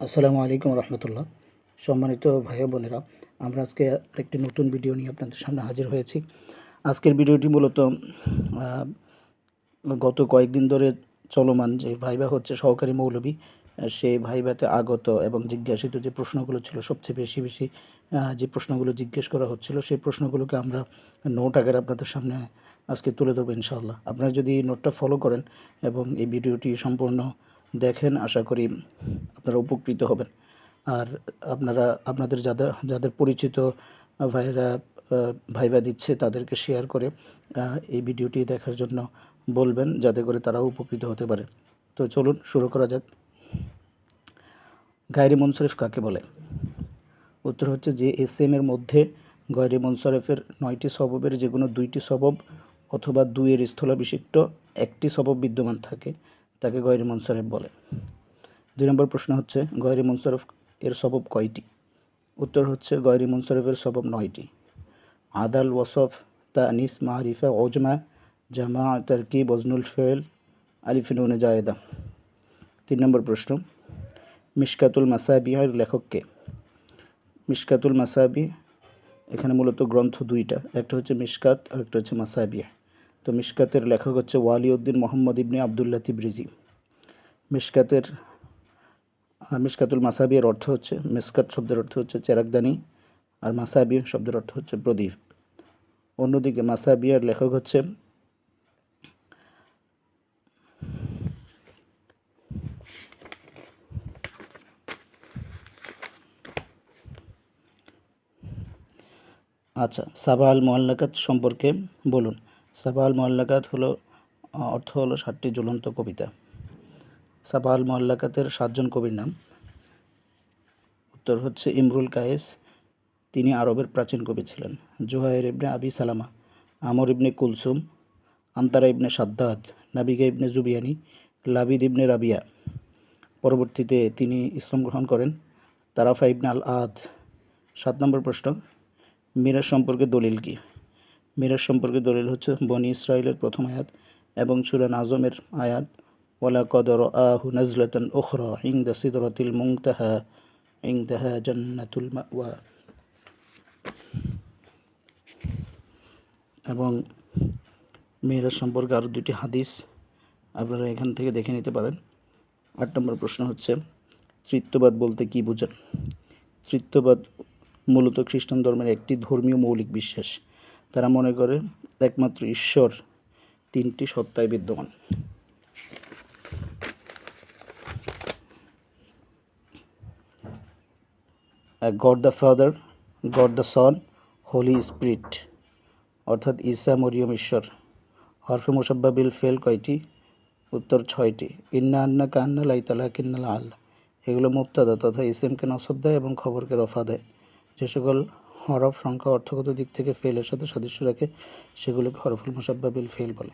আসসালামু আলাইকুম রহমতুল্লাহ। সম্মানিত ভাই বোনেরা, আমরা আজকে আরেকটি নতুন ভিডিও নিয়ে আপনাদের সামনে হাজির হয়েছি। আজকের ভিডিওটি মূলত আহ, গত কয়েকদিন ধরে চলমান যে ভাইবা হচ্ছে সহকারী মৌলভী, সেই ভাইবাতে আগত এবং জিজ্ঞাসিত যে প্রশ্নগুলো ছিল, সবচেয়ে বেশি বেশি যে প্রশ্নগুলো জিজ্ঞেস করা হচ্ছিল, সেই প্রশ্নগুলোকে আমরা নোট আকারে আপনাদের সামনে আজকে তুলে ধরবো ইনশাআল্লাহ। আপনারা যদি এই নোটটা ফলো করেন এবং এই ভিডিওটি সম্পূর্ণ দেখেন, আশা করি আপনারা উপকৃত হবেন। আর আপনাদের যাদের যাদের পরিচিত ভাইয়েরা ভাইবা দিচ্ছে, তাদেরকে শেয়ার করে এই ভিডিওটি দেখার জন্য বলবেন, যাতে করে তারাও উপকৃত হতে পারে। তো চলুন শুরু করা যাক। গায়রে মুনসরিফ কাকে বলে? উত্তর হচ্ছে, যে এসএম এর মধ্যে গয়রে মুনসরিফের 9টি সববের যে কোনো 2টি সবব অথবা 2-এর স্থলাভিষিক্ত একটি সবব বিদ্যমান থাকে, তাকে গয়রে মুনসরিফ বলে। 2 নম্বর প্রশ্ন হচ্ছে, গয়রে মুনসরিফ এর সবব কয়টি? উত্তর হচ্ছে, গয়রে মুনসরিফের সবব 9টি। আদাল, ওয়াসফ, তানিস, মারিফা, ওজমা, জামা, তারকিব, ওজনুল ফেল, আলিফ নুন জায়েদা। 3 নম্বর প্রশ্ন, মিশকাতুল মাসাবিহের লেখক কে? মিশকাতুল মাসাবি, এখানে মূলত গ্রন্থ দুইটা, একটা হচ্ছে মিশকাত আর একটা হচ্ছে মাসাবিহ। তো মিশকাতের লেখক হচ্ছে ওয়ালিউদ্দিন মোহাম্মদ ইবনে আবদুল্লাহ তিবরিজি। মিশকাতুল মাসাবির অর্থ হচ্ছে, মিশকাত শব্দের অর্থ হচ্ছে চেরাগদানি, আর মাসাবি শব্দের অর্থ হচ্ছে প্রদীপ। অন্যদিকে মাসাবিয়ার লেখক হচ্ছে সাবা আল মুআল্লাকাত সম্পর্কে বলুন। সাবা আল মুআল্লাকাত অর্থ হলো 7টি ঝুলন্ত কবিতা। সাবা আল মুআল্লাকাতের 7জন কবির নাম। উত্তর হচ্ছে, ইমরুল কায়েস, তিনি আরবের প্রাচীন কবি ছিলেন। জুহাইর ইবনে আবি সালামা, আমর ইবনে কুলসুম, আন্তারা ইবনে সাদ্দাদ, নাবিগা ইবনে জুবিয়ানি, লাবিদ ইবনে রাবিয়া। পরবর্তীতে তিনি ইসলাম গ্রহণ করেন। তারাফা ইবনে আল আদ। 7 নম্বর প্রশ্ন, মিরাজ সম্পর্কে দলিল কি? মিরাজ সম্পর্কে দলিল হচ্ছে বনি ইসরাইলের প্রথম আয়াত এবং সূরা নাজমের আয়াত, ওয়ালাকাদ রাআহু নাজলাতান উখরা ইনদা সিদরাতিল মুনতাহা ইনদাহা জান্নাতুল মাওয়া। এবং মিরাজ সম্পর্কে আরও 2টি হাদিস আপনারা এখান থেকে দেখে নিতে পারেন। 8 নম্বর প্রশ্ন হচ্ছে, তৃত্ববাদ বলতে কি বোঝেন? তৃত্ববাদ মূলত খ্রিস্টান ধর্মের একটি ধর্মীয় মৌলিক বিশ্বাস। তারা মনে করে একমাত্র ঈশ্বর 3টি সত্তায় বিদ্যমান। God the Father, God the Son, Holy Spirit, অর্থাৎ ঈসা মরিয়ম ঈশ্বর। হরফে মুসাব্বা বিল ফেল কয়টি? উত্তর 6টি। ইন্না আন্না কান্না লাইতালা কিন্নাল আল, এগুলো মুবতাদা তথা ইসেমকে নসব দেয় এবং খবরকে রফা দেয়। যে সকল হরফ সংখ্যা অর্থগত দিক থেকে ফেলের সাথে সাদৃশ্য রাখে, সেগুলোকে হরফুল মুসাব্বা বিল ফেল বলে।